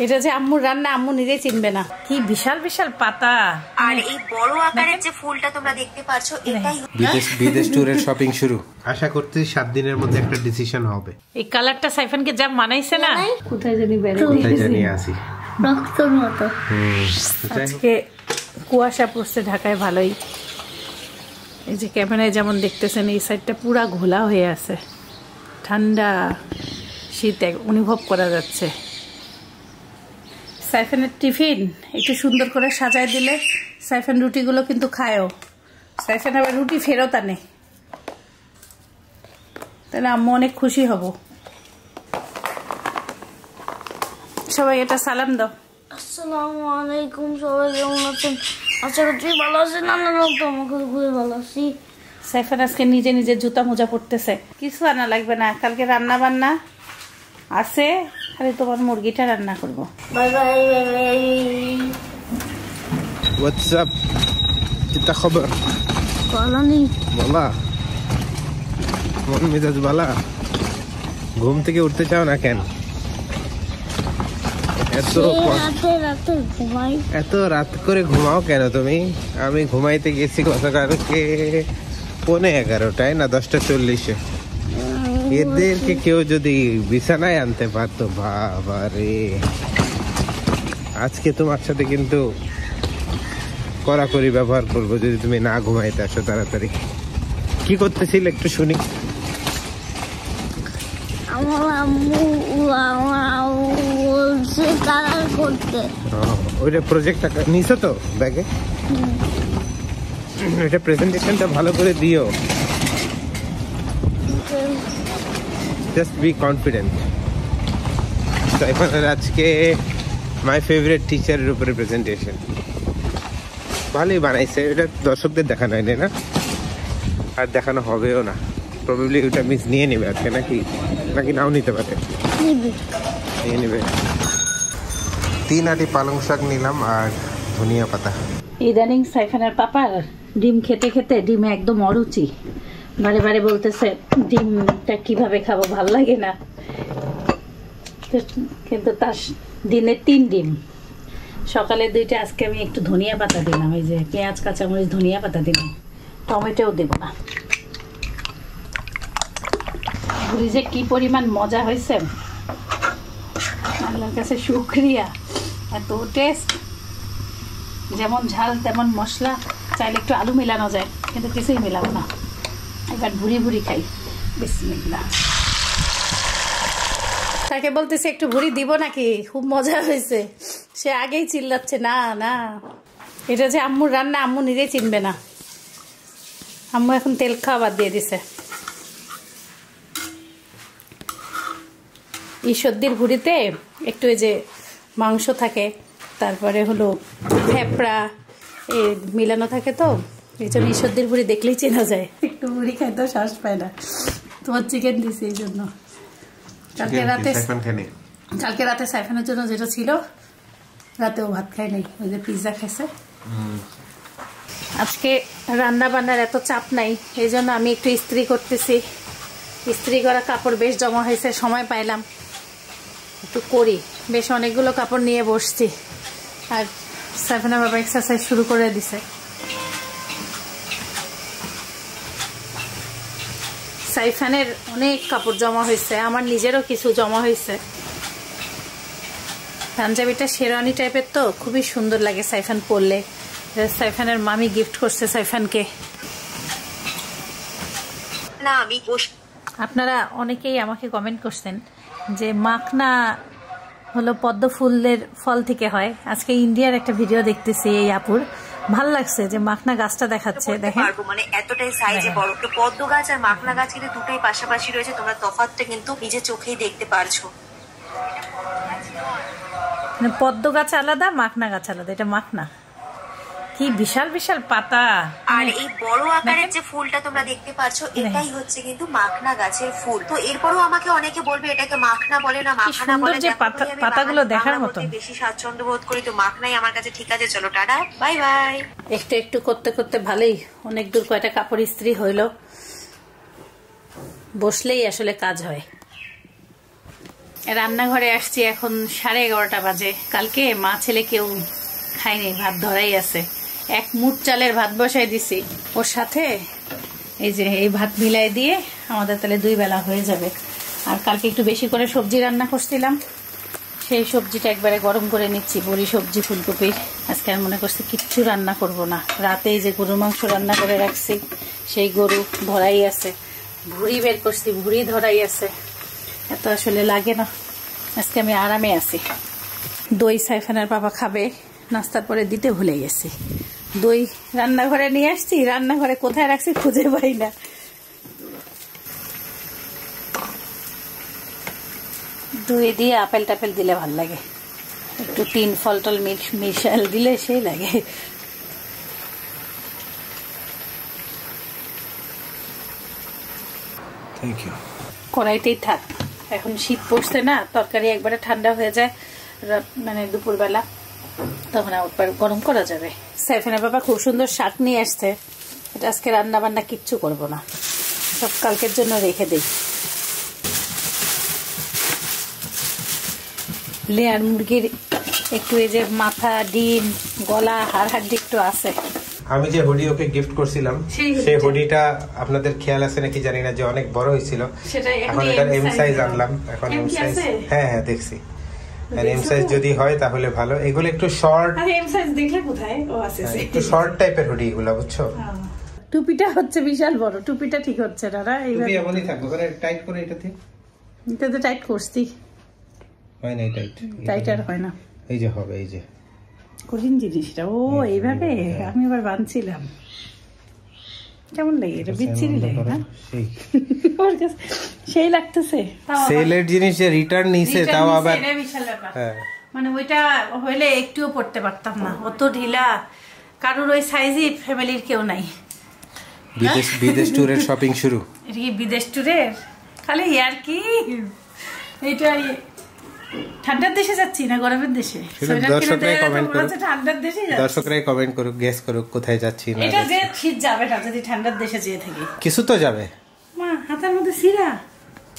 এটা যে আম্মুর রান্না, আম্মু নিজেই চিনবে না। কি বিশাল বিশাল পাতা, আর এই বড় আকারের যে ফুলটা তোমরা দেখতে পাচ্ছ, এটাই বিদেশ ট্যুরের শপিং শুরু। আশা করতে 7 দিনের মধ্যে একটা ডিসিশন হবে। এই কালারটা সাইফানকে যা মানাইছে না, কোথায় জানি আসি রক্তর মতো। আজকে কুয়াশা পড়ছে ঢাকায় ভালোই। এই যে ক্যামেরায় যেমন দেখতেছেন, এই সাইডটা পুরা ঘোলা হয়ে আছে, ঠান্ডা শীত অনুভব করা যাচ্ছে। সাইফানের টিফিন একটু সুন্দর করে সাজায় দিলে সাইফান রুটিগুলো কিন্তু খায়ও। সাইফান আবার রুটি ফেরত আনে, তাহলে আম্মু অনেক খুশি হব। সবাই এটা সালাম দাও। আসসালামু আলাইকুম, সবাই কেমন আছেন? আশা করছি ভালো আছেন। আমরা তো আমাকে খুবই ভালো আছি। সাইফান আজকে নিজে নিজে জুতা মোজা পড়তেছে। কিছু আনা লাগবে না, কালকে রান্না বান্না আছে, খালি তোমার মুরগিটা রান্না করবো। Bye bye bye bye. What's up, কিতা খবর? ভালো নেই বাবা, মন মেজাজ বালা? ঘুম থেকে উঠতে চাও না কেন? এত রাত করে ঘুমাও কেন তুমি? আমি ঘুমাইতে গেছি গতকালকে 11:15 না 10:40। এদেরকে কেউ যদি বিছানায় আনতে পারতো, বাবা রে। আজকে তোমার সাথে কিন্তু কড়াকড়ি ব্যবহার করবো যদি তুমি না ঘুমাইতে আসো তাড়াতাড়ি। কি করতেছিল একটু শুনি। আমার আম্মু বলছে কালার করতে। ওইটা প্রজেক্টটা নিছো তো ব্যাগে? এটা প্রেজেন্টেশনটা ভালো করে দিও। Just be confident. সাইফানের আজকে মাই ফেভারিট টিচারের উপরে প্রেজেন্টেশন। ভালোই বানাইছে। এটা দর্শকদের দেখানো হয়নি না, আর দেখানো হবেও না। প্রবাবলি ওটা মিস নিয়ে নেবে আজকে, নাকি নাও নিতে পারে, নিয়ে নেবে। 3 আটি পালং শাক নিলাম আর ধনিয়া পাতা। ইদানিং সাইফানের পাপার ডিম খেতে খেতে ডিমে একদম অরুচি। বারে বারে বলতেছে ডিমটা কিভাবে খাবো, ভাল লাগে না। কিন্তু তার দিনে 3 ডিম, সকালে 2টা, আজকে আমি একটু ধনিয়া পাতা দিলাম। এই যে পেঁয়াজ কাঁচামরিচ ধনিয়া পাতা দিলাম, টমেটোও দেব না। ঘুরি যে কি পরিমাণ মজা হয়েছে, আল্লাহর কাছে শুকরিয়া। এত টেস্ট, যেমন ঝাল তেমন মশলা। চাইলে একটু আলু মেলানো যায়, কিন্তু কিছুই মেলাবো না। এবার ভুড়ি ভুড়ি খাই। বিসমিল্লাহ। তাকে বলতেছে একটু ভুড়ি দিব নাকি, খুব মজা হয়েছে। সে আগেই চিল্লাচ্ছে না না। এটা যে আম্মুর রান্না, আম্মু নিজেই চিনবে না। আম্মু এখন তেল খাওয়া বাদ দিয়ে দিছে। এই সর্দির ভুড়িতে একটু এই যে মাংস থাকে, তারপরে হলো ফেপড়া মিলানো থাকে, তো এই জন্য এই সর্দির ভুড়ি দেখলেই চেনা যায়। একটু ভুড়ি খাইতেও শ্বাস পায় না। তোমার চিকেন দিছে এই জন্য। কালকে রাতে সাইফানের জন্য যেটা ছিল, রাতেও ভাত খাই নাই, ওই যে পিৎজা খাইছে। আজকে রান্না বান্নার এত চাপ নাই, এই জন্য আমি একটু ইস্ত্রি করতেছি। ইস্ত্রি করা কাপড় বেশ জমা হয়েছে, সময় পাইলাম একটু করি। বেশ অনেকগুলো কাপড় নিয়ে বসছি। আর সাইফানের বাবা এক্সারসাইজ শুরু করে দিছে। সাইফানের অনেক কাপড় জমা হয়েছে, আমার নিজেরও কিছু জমা হয়েছে। পাঞ্জাবিটা শেরওয়ানি টাইপের, তো খুবই সুন্দর লাগে সাইফান পরলে। সাইফানের মামি গিফট করছে সাইফানকে। আপনারা অনেকেই আমাকে কমেন্ট করছেন যে মাখনা হলো পদ্ম ফুলের ফল থেকে হয়। আজকে ইন্ডিয়ার একটা ভিডিও দেখতেছি এই আপুর, ভাল লাগছে যে মাখনা গাছটা দেখাচ্ছে। দেখেন মানে এতটাই সাইজে বড়। তো পদ্ম গাছ আর মাখনা গাছ কিন্তু দুটোই পাশাপাশি রয়েছে, তোমরা তফাৎটা কিন্তু নিজে চোখেই দেখতে পারছো। পদ্ম গাছ আলাদা, মাখনা গাছ আলাদা। এটা মাখনা। কি বিশাল বিশাল পাতা। আর এই বড় আকারের যে ফুলটা তোমরা দেখতে পাচ্ছ, এটাই হচ্ছে কিন্তু মাখনা গাছের ফুল। তো এরপরও আমাকে অনেকে বলবে এটাকে মাখনা বলে না মাখনা বলে। যে পাতাগুলো দেখার মতো, বেশি স্বাচ্ছন্দ্য বোধ করি, তো মাখনাই আমার কাছে ঠিক আছে। চলো টাটা, বাই বাই। একটু একটু করতে করতে ভালোই অনেক দূর কয়টা কাপড় ইস্ত্রি হইলো। বসলেই আসলে কাজ হয়। রান্নাঘরে আসছি, এখন 11:30 বাজে। কালকে মা ছেলে কেউ খায়নি, ভাত ধরাই আছে। এক মুঠ চালের ভাত বসাই দিছি, ওর সাথে এই যে এই ভাত মিলাই দিয়ে আমাদের তাহলে 2 বেলা হয়ে যাবে। আর কালকে একটু বেশি করে সবজি রান্না করছিলাম, সেই সবজিটা একবারে গরম করে নিচ্ছি, বড়ি সবজি ফুলকপি। আজকে আর মনে করছি কিচ্ছু রান্না করব না। রাতেই যে গরুর মাংস রান্না করে রাখছি, সেই গরু ধরাই আছে, ভুড়ি বের করছি, ভুড়ি ধরাই আছে, এত আসলে লাগে না। আজকে আমি আরামে আছি। দই সাইফানের বাবা খাবে, নাস্তার পরে দিতে ভুলে গেছি। দই রান্নাঘরে নিয়ে আসছি, রান্নাঘরে কোথায় রাখছি খুঁজে পাই না। দই দিয়ে আপেল টাপেল দিলে ভাল লাগে, একটু 3 ফল টল মিশাল দিলে সেই লাগে। Thank you. কড়াইতেই থাক, এখন শীত পড়ছে না, তরকারি একবারে ঠান্ডা হয়ে যায় মানে দুপুরবেলা, তখন আবার গরম করা যাবে। সাইফানের বাবা খুব সুন্দর শাক নিয়ে আসছে, এটা আজকে রান্না বান্না কিচ্ছু করব না, সব কালকের জন্য রেখে দিই। লেয়ার মুরগির একটু এই যে মাথা, ডিম, গলা, হাড় হাড্ডি একটু আছে। আমি যে হুডি ওকে গিফট করছিলাম, সেই হুডিটা আপনাদের খেয়াল আছে নাকি জানি না, যে অনেক বড় হয়েছিল। এখন এটার এম সাইজ আনলাম, এখন এম সাইজ, হ্যাঁ হ্যাঁ দেখছি, আর এম সাইজ যদি হয় তাহলে ভালো। এগুলো একটু শর্ট, আরে এম সাইজ দেখলে কোথায়, ও আছে একটু শর্ট টাইপের হুডি এগুলো, বুঝছো? টুপিটা হচ্ছে বিশাল বড়, টুপিটা ঠিক হচ্ছে না। টুপি এমনই থাকবে, করে টাইট করে এটাতে, এটাতে টাইট করছি, হয় না টাইট, টাইট আর হয় না। এই যে হবে, এই যে কঠিন জিনিসটা, ও এইভাবে আমি আবার বানছিলাম, কেমন লাগে এটা, বিচ্ছিরি লাগে না? সেই লাগতেছে, সেলের জিনিস যে রিটার্ন নিছে, তাও আবার বিশাল ব্যাপার। মানে ওইটা হইলে একটুও পড়তে পারতাম না, অত ঢিলা। কারোর ওই সাইজই ফ্যামিলির কেউ নাই। বিদেশ ট্যুরের শপিং শুরু, এটা কি বিদেশ ট্যুরের? খালি আর কি এইটা ঠান্ডার দেশে যাচ্ছি না গরমের দেশে? দর্শকরাই কমেন্ট করুক, গেস করুক কোথায় যাচ্ছি না। এটা যে শীত যাবে না যদি ঠান্ডার দেশে যেয়ে থাকি, কিছু তো যাবে। মা হাতের মধ্যে সিরা,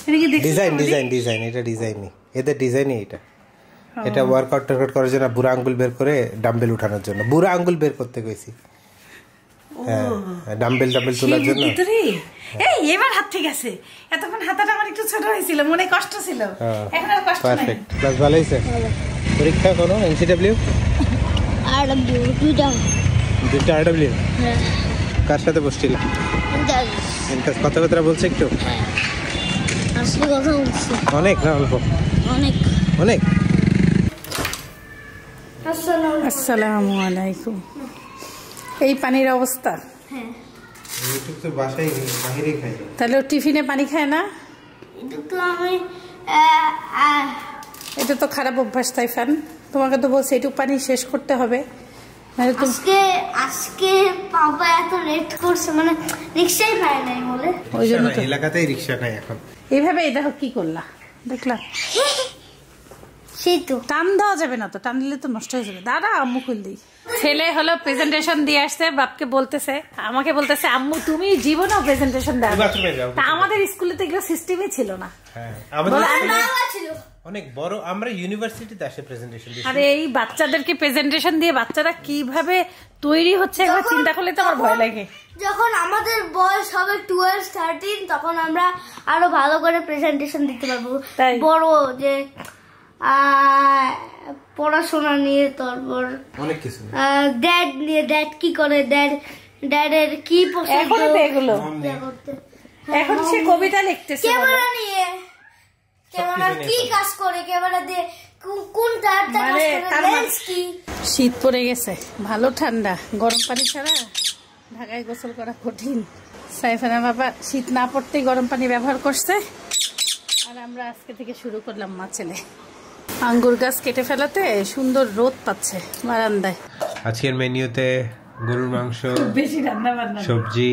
এটা কি দেখছিস? ডিজাইন, এটা ডিজাইনই, এদের ডিজাইনই এটা। এটা ওয়ার্কআউট করার জন্য, বুড়া আঙ্গুল বের করে ডাম্বেল উঠানোর জন্য, বুড়া আঙ্গুল বের করতে গেছি, ডাম্বেল তোলার জন্য। এই এবার হাত ঠিক আছে, এতক্ষণ হাতটা আমার একটু ছোট হয়েছিল, মনে কষ্ট ছিল, এখন আর কষ্ট নাই। পারফেক্ট, ক্লাস ভালো হয়েছে। পরীক্ষা কোনো এনসিডব্লিউ আরডব্লিউ দুইটা আরডব্লিউ, কার সাথে বসছিল? কথা বলছে একটু, আসলে কথা বলছি অনেক না অল্প? অনেক। আসসালামু আলাইকুম। এই পানির অবস্থা, তাহলে ও টিফিনে পানি খায় না? এটা তো খারাপ অভ্যাস সাইফান, তোমাকে তো বলছে একটু পানি শেষ করতে হবে। আজকে বাবা এত লেট করছে, মানে রিকশাই পায় নাই বলে, ওই জন্য তো এলাকাতেই রিকশা নাই এখন। এইভাবে এই দেখো কি করলা, দেখলা? সেই তো টান দেওয়া যাবে না তো, টান দিলে তো নষ্ট হয়ে যাবে। দাঁড়া আম্মু খুল দিই। ছেলে হলো প্রেজেন্টেশন দিয়ে আসছে, বাপকে বলতেছে, আমাকে বলতেছে আম্মু তুমি জীবনেও প্রেজেন্টেশন দাও। তা আমাদের স্কুলে তো এগুলো সিস্টেমই ছিল না। অনেক বড়, আমরা ইউনিভার্সিটিতে আসে প্রেজেন্টেশন দিই। আরে এই বাচ্চাদেরকে প্রেজেন্টেশন দিয়ে বাচ্চারা কিভাবে তৈরি হচ্ছে একবার চিন্তা করলে তো আমার ভয় লাগে। যখন আমাদের বয়স হবে 12-13 তখন আমরা আরো ভালো করে প্রেজেন্টেশন দিতে পারবো, বড় যে পড়াশোনা নিয়ে, তারপর অনেক কিছু, ড্যাড নিয়ে, ড্যাড কি করে, ড্যাডের কি পছন্দ, এগুলো এখন সে কবিতা লিখতেছে, ক্যামেরা নিয়ে, ক্যামেরা কি কাজ করে, ক্যামেরা দিয়ে কোন তারটা কাজ করে, লেন্স কি। শীত পড়ে গেছে, ভালো ঠান্ডা, গরম পানি ছাড়া ঢাকায় গোসল করা কঠিন। সাইফানা বাবা শীত না পড়তেই গরম পানি ব্যবহার করছে, আর আমরা আজকে থেকে শুরু করলাম মা ছেলে। আঙ্গুর গাছ কেটে ফেলাতে সুন্দর রোদ পাচ্ছে বারান্দায়। আজকের মেনুতে গরুর মাংস, বেশি রান্না বান্না, সবজি,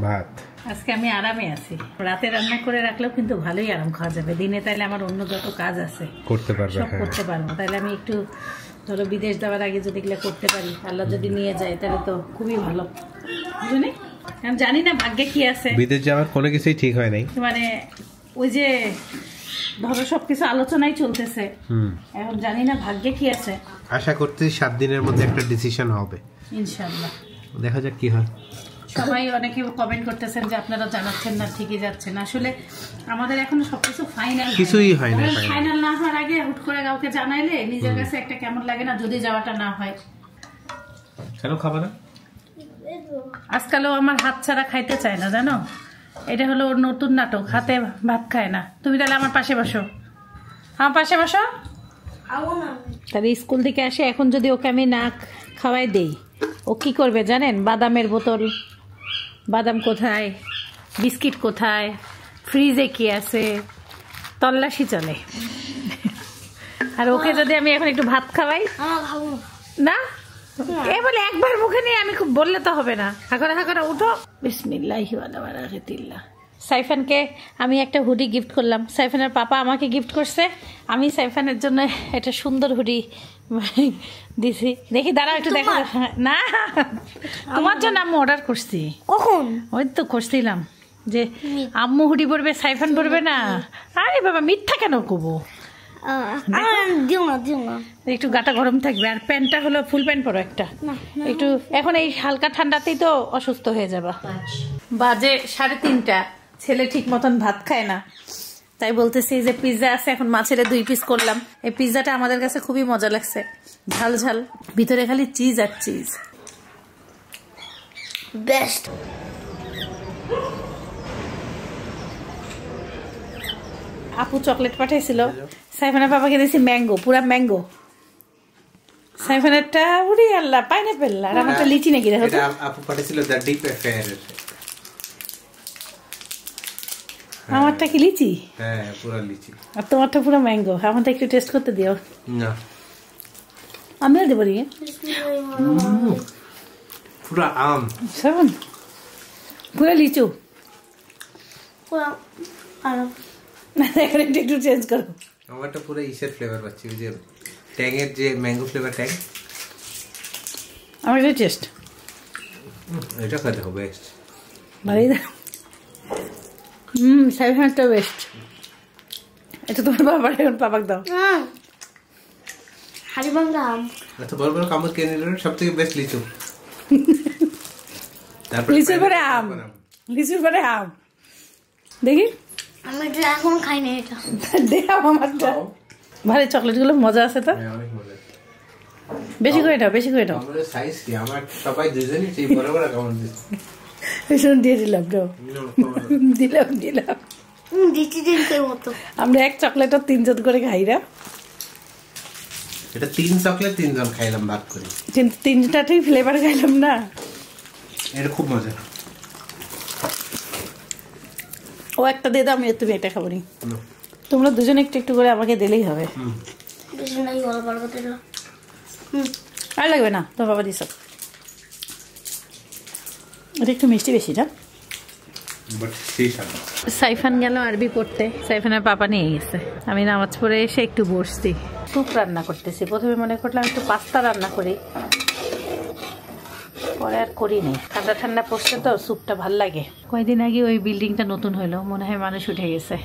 ভাত। আজকে আমি আরামে আছি, রাতে রান্না করে রাখলেও কিন্তু ভালোই আরাম খাওয়া যাবে। দিনে তাইলে আমার অন্য যত কাজ আছে করতে পারবো, সব করতে পারবো। তাইলে আমি একটু ধরো বিদেশ যাওয়ার আগে যদি এগুলো করতে পারি, আল্লাহ যদি নিয়ে যায় তাহলে তো খুবই ভালো। বুঝলি, আমি জানি না ভাগ্যে কি আছে, বিদেশ যাওয়ার কোনো কিছুই ঠিক হয় নাই। মানে ওই যে ধরো সবকিছু আলোচনাই চলতেছে। এখন জানি না ভাগ্যে কি আছে। আশা করতে 7 দিনের মধ্যে একটা ডিসিশন হবে ইনশাআল্লাহ। দেখা যাক কি হয়। সবাই অনেকে কমেন্ট করতেছেন যে আপনারা জানাচ্ছেন না, ঠিকই যাচ্ছেন। আসলে আমাদের এখনো সবকিছু ফাইনাল, কিছুই হয় না। ফাইনাল না হওয়ার আগে হুট করে কাউকে জানাইলে নিজের কাছে একটা কেমন লাগে না, যদি যাওয়াটা না হয়। কেন খাবে না? আজকালও আমার হাত ছাড়া খাইতে চায় না, জানো। এটা হলো ওর নতুন নাটক, হাতে ভাত খায় না। তুমি তাহলে আমার পাশে বসো, আমার পাশে বসো। তাহলে স্কুল থেকে আসে, এখন যদি ওকে আমি না খাওয়াই দেই, ও কি করবে জানেন? বাদামের বোতল, বাদাম কোথায়, বিস্কিট কোথায়, ফ্রিজে কি আছে, তল্লাশি চলে। আর ওকে যদি আমি এখন একটু ভাত খাওয়াই না, এ বলে একবার মুখে নিয়ে আমি খুব বললে তো হবে না। হাঁকড়া হাঁকড়া উঠো। বিসমিল্লাহি ওয়া বারাকাতুল্লাহ। সাইফানকে আমি একটা হুডি গিফট করলাম। সাইফানের পাপা আমাকে গিফট করছে, আমি সাইফানের জন্য একটা সুন্দর হুডি দিছি। দেখি দাঁড়াও একটু দেখা। না, তোমার জন্য আমি অর্ডার করছি। কখন? ওই তো করছিলাম যে আম্মু হুডি পরবে, সাইফান পরবে না। আরে বাবা, মিথ্যা কেন কবো? একটু গাটা গরম থাকবে। আর প্যান্টটা হলো ফুল প্যান্ট পরো একটা একটু। এখন এই হালকা ঠান্ডাতেই তো অসুস্থ হয়ে যাবা। বাজে 3:30, ছেলে ঠিক মতন ভাত খায় না। তাই বলতেছি যে পিৎজা আছে, এখন মাছের 2 পিস করলাম। এই পিৎজাটা আমাদের কাছে খুবই মজা লাগছে, ঝাল ঝাল, ভিতরে খালি চিজ আর চিজ, বেস্ট। আপু চকলেট পাঠাইছিল, সাইফানের বাবাকে দিয়েছি ম্যাঙ্গো, পুরা ম্যাঙ্গো। সাইফানেরটা উড়ি আল্লাহ পাইনাপেল, আর আমারটা লিচি নাকি দেখো। এটা আপু পাঠিয়েছিল দ্য ডিপ অ্যাফেয়ার। আমারটা কি লিচি? হ্যাঁ, পুরো লিচি। আর তোমারটা পুরো ম্যাঙ্গো। আমারটা একটু টেস্ট করতে দিও না, আমিও দেবো রে। পুরো আম, শোন, পুরো লিচু। এখন একটু চেঞ্জ করো। আমারটা পুরো ইসের ফ্লেভার পাচ্ছি, ওই যে ট্যাঙের যে ম্যাঙ্গো ফ্লেভার ট্যাং। আমার এটা টেস্ট, এটা খেতে হবে বেস্ট। ভালোই দাও। সাইফানটা বেস্ট। এটা তোমার বাবার, এখন পাপাক দাও। হাড়িভাঙ্গা আম। এত বড় বড় কামড় কে নিল? সবথেকে বেস্ট লিচু। তারপর লিচুর পরে আম, লিচুর পরে আম। দেখি, আমি এটা এখন খাই না। এটা দেখাও আমারটা। ভালো, চকলেটগুলো মজা আছে তো। অনেক মজা। বেশি করে দাও, বেশি করে দাও। আমাদের সাইজ কি? আমার সবাই দুজনই সেই বড় বড় কামড় দিচ্ছে। ভীষণ দিয়ে দিলাম, দাও দিলাম দিলাম। আমরা এক চকলেটও 3 জন করে খাই না। এটা 3 চকলেট 3 জন খাইলাম ভাগ করে, কিন্তু 3টাতেই ফ্লেভার খাইলাম না। এটা খুব মজা। ও একটা দিয়ে দাও, আমি তুমি এটা খাবো নি। তোমরা দুজনে একটু একটু করে আমাকে দিলেই হবে। আর লাগবে না, তো বাবা দিস। এটা একটু মিষ্টি বেশি না। সাইফান গেল আরবি পড়তে, সাইফানের পাপা নিয়ে গেছে। আমি নামাজ পড়ে এসে একটু বসছি, স্যুপ রান্না করতেছি। প্রথমে মনে করলাম একটু পাস্তা রান্না করি, পরে আর করি নি। ঠান্ডা ঠান্ডা পড়ছে তো, স্যুপটা ভাল লাগে। কয়েকদিন আগে ওই বিল্ডিংটা নতুন হলো, মনে হয় মানুষ উঠে গেছে,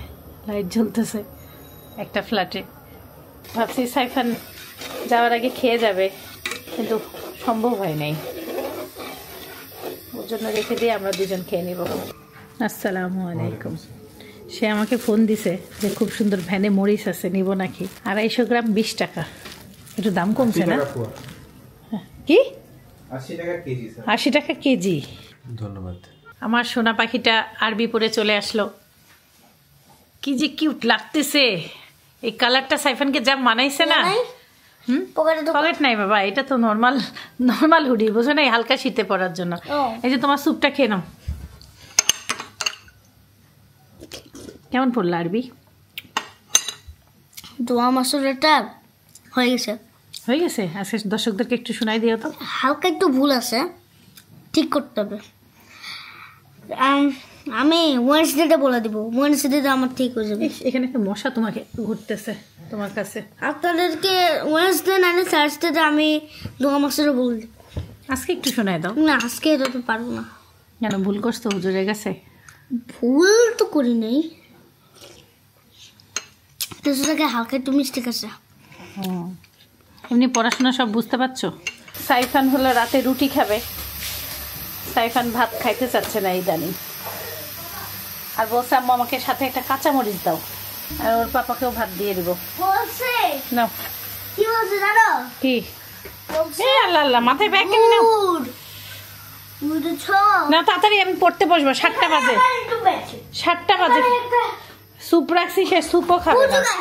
লাইট জ্বলতেছে একটা ফ্ল্যাটে। ভাবছি সাইফান যাওয়ার আগে খেয়ে যাবে, কিন্তু সম্ভব হয় নাই। ওর জন্য রেখে দিয়ে আমরা দুজন খেয়ে নিব। আসসালামু আলাইকুম। সে আমাকে ফোন দিছে যে খুব সুন্দর ভ্যানে মরিচ আছে, নিব নাকি। 250 গ্রাম 20 টাকা, একটু দাম কমছে না? কি 80 টাকা কেজি? ধন্যবাদ। আমার সোনা পাখিটা আরবি পরে চলে আসলো। কি যে কিউট লাগতেছে, এই কালারটা সাইফানকে যা মানাইছে না। পকেট নাই বাবা, এটা তো নর্মাল হুডি, বুঝো না, হালকা শীতে পরার জন্য। এই যে তোমার স্যুপটা খেয়ে নাও। কেমন পড়লো আরবি? দোয়া মাসুরটা হয়ে গেছে, হয়ে গেছে। আজকে দর্শকদেরকে একটু শোনাই দিও তো। হালকা একটু ভুল আছে, ঠিক করতে হবে। আমি ওয়েডনেসডেটা বলে দিব, ওয়েডনেসডেটা আমার ঠিক হয়ে যাবে। এখানে একটা মশা তোমাকে ঘুরতেছে তোমার কাছে। আপনাদেরকে ওয়েডনেসডে না থার্সডেতে আমি দোয়া মাসুরে বলে দিব। আজকে একটু শোনাই দাও না, আজকে এটা তো পারবো না। কেন, ভুল করছো হুজুরের কাছে? ভুল তো করি নাই। কিছু থেকে হালকা একটু মিষ্টি আছে। এমনি পড়াশোনা সব বুঝতে পারছো? সাইফান হলো রাতে রুটি খাবে, সাইফান ভাত খাইতে চাচ্ছে না ইদানিং, আর বলছে আম্মু আমাকে সাথে একটা কাঁচামরিচ দাও, আর ওর পাপাকেও ভাত দিয়ে দিব। বলছে না কি বলছে জানো? কি? এ আল্লাহ আল্লাহ, মাথায় ব্যাগ কেন নাও না, তাড়াতাড়ি আমি পড়তে বসবো, 7টা বাজে, 7টা বাজে। স্যুপ রাখছি, সে স্যুপও খাবে না।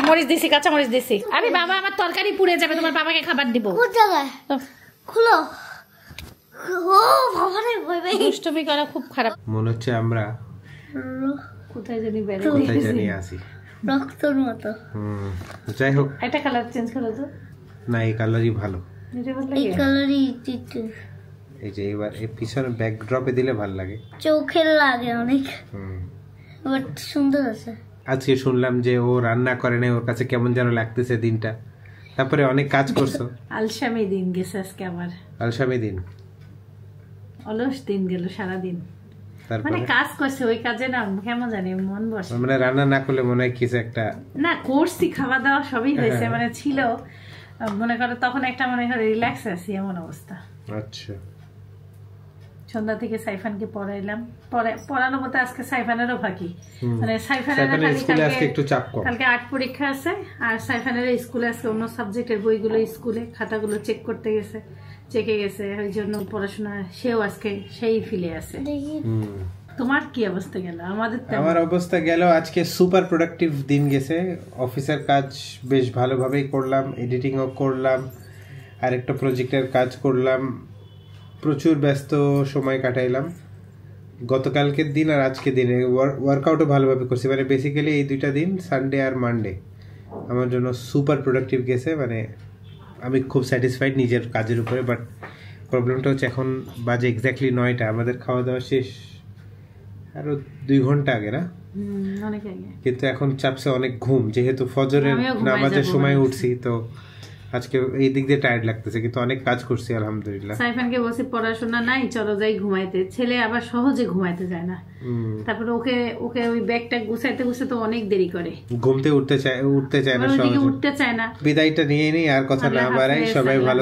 মরিচ দিছি, কাঁচা মরিচ দিছি। আরে বাবা, আমার তরকারি পুড়ে যাবে, তোমার বাবাকে খাবার দিব। খুলো। ও বাবা রে, দুষ্টুমি করা খুব খারাপ। মনে হচ্ছে আমরা কোথায় জানি আসি, রক্তর মতো। যাই হোক, একটা কালার চেঞ্জ করো তো। না, এই কালারই ভালো, এই কালারই। এই যে এবার এই পিছনে ব্যাকড্রপে দিলে ভালো লাগে, চোখের লাগে অনেক, বাট সুন্দর আছে। আজকে শুনলাম যে ও রান্না করে নাই, ওর কাছে কেমন যেন লাগতেছে দিনটা। তারপরে অনেক কাজ করছো। আলসামি দিন গেছে আজকে আমার, আলসামি দিন, অলস দিন গেল সারাদিন। মানে কাজ করছে, ওই কাজে না কেমন জানি মন বসে। মানে রান্না না করলে মনে হয় কিছু একটা না করছি, খাওয়া দাওয়া সবই হয়েছে, মানে ছিল মনে করো তখন একটা মনে করো রিল্যাক্স আছি, এমন অবস্থা। আচ্ছা, সন্ধ্যা থেকে সাইফানকে পড়াইলাম, পড়ানো বলতে আজকে সাইফানেরও ফাঁকি, মানে সাইফানের কালকে 8 পরীক্ষা আছে, আর সাইফানের স্কুলে আজকে অন্য সাবজেক্টের বইগুলো স্কুলে খাতাগুলো চেক করতে গেছে, চেকে গেছে, ওই জন্য পড়াশোনা সেও আজকে সেই ফিলে আছে। তোমার কি অবস্থা গেল? আমার অবস্থা গেল আজকে সুপার প্রোডাক্টিভ দিন গেছে। অফিসের কাজ বেশ ভালোভাবেই করলাম, এডিটিংও করলাম, আর একটা প্রজেক্টের কাজ করলাম, প্রচুর ব্যস্ত সময় কাটাইলাম গতকালকের দিন আর আজকের দিনে। ওয়ার্কআউটও ভালোভাবে করছি, মানে বেসিক্যালি এই 2টা দিন, সানডে আর মানডে, আমার জন্য সুপার প্রোডাক্টিভ গেছে। মানে আমি খুব স্যাটিসফাইড নিজের কাজের উপরে। বাট প্রবলেমটা হচ্ছে এখন বাজে এক্স্যাক্টলি 9টা, আমাদের খাওয়া দাওয়া শেষ আরো 2 ঘন্টা আগে, না অনেক আগে, কিন্তু এখন চাপছে অনেক ঘুম, যেহেতু ফজরের নামাজের সময় উঠছি, তো আজকে এই দিক দিয়ে টায়ার্ড লাগতেছে, কিন্তু অনেক কাজ করছি আলহামদুলিল্লাহ। সাইফানকে বলছি পড়াশোনা নাই, চলো যাই ঘুমাইতে, ছেলে আবার সহজে ঘুমাইতে যায় না। তারপরে ওকে ওই ব্যাগটা গুছাইতে গুছাইতে অনেক দেরি করে, ঘুমতে উঠতে চায় না, সহজে উঠতে চায় না। বিদায়টা নিয়ে নেই, আর কথা না বাড়াই, সবাই ভালো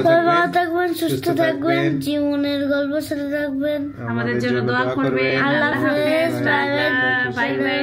থাকবেন, সুস্থ থাকবেন, জীবনের গল্প সাথে থাকবেন, আমাদের জন্য দোয়া করবেন। আল্লাহ হাফেজ, বাই বাই।